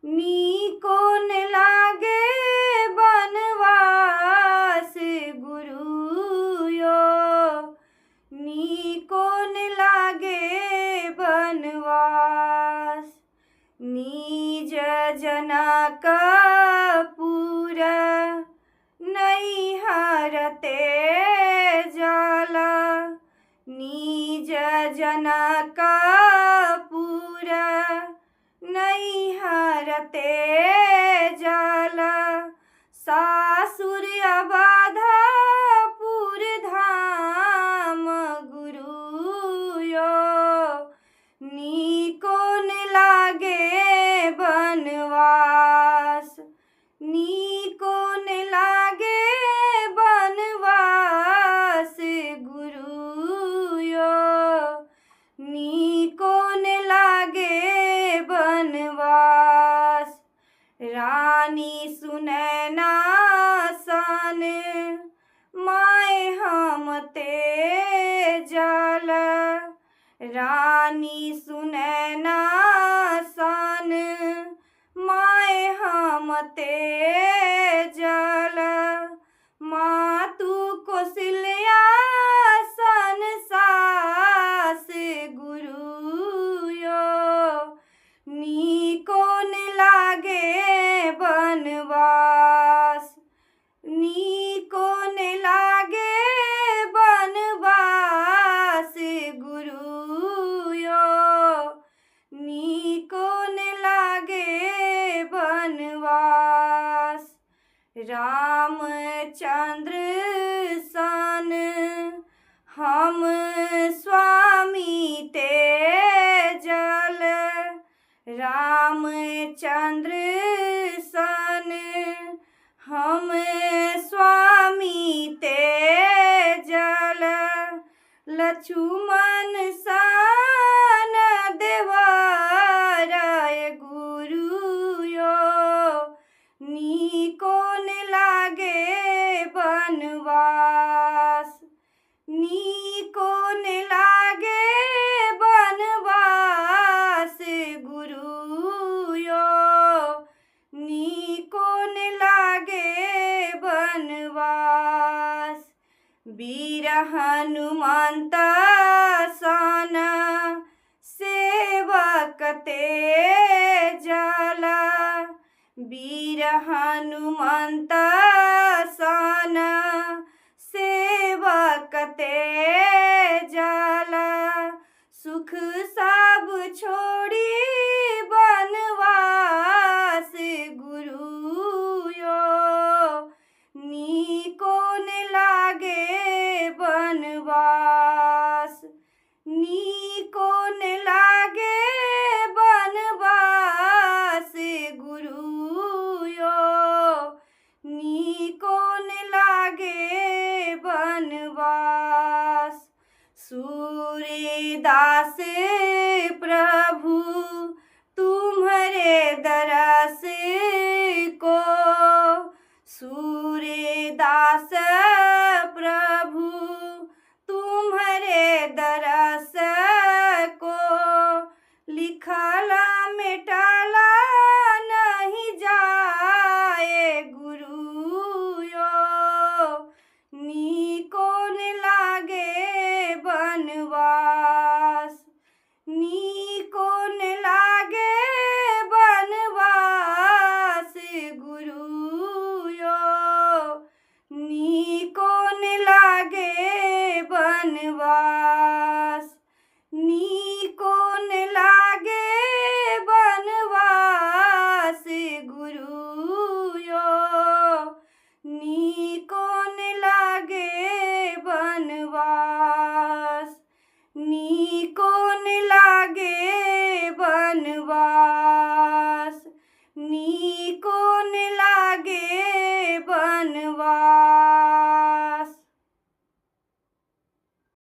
Nikon लागे बनवास गुरु यो, Nikon लागे बनवास। निज जनक पुर नैहरते जाला, निज जनक पुर नैहरते जाला। सासुर अवधपुर धाम गुरु यो, नीकोन लागे बनवास, नीकोन लागे बनवास गुरु यो, नीकोन लागे बनवास। रानी सुनैना सन माय हम ते जल, रानी सुनैना सन माय हम ते जल। मातु कौशल्या सन सास गुरु यो, नीकोन लागे बनवास, नीकोन लागे बनवास गुरु यो, नीकोन लागे बनवास। रामचंद्र सन हम स्वामी ते जल, रामचंद्र सन हम स्वामी ते जल। लक्ष्मण सन देवर गुरु यो, नीकोन लागे बनवास, नीकोन लागे बनवास गुरु यो, नीकोन लागे बनवास। वीर हनुमंत सन सेवक ते जल, वीर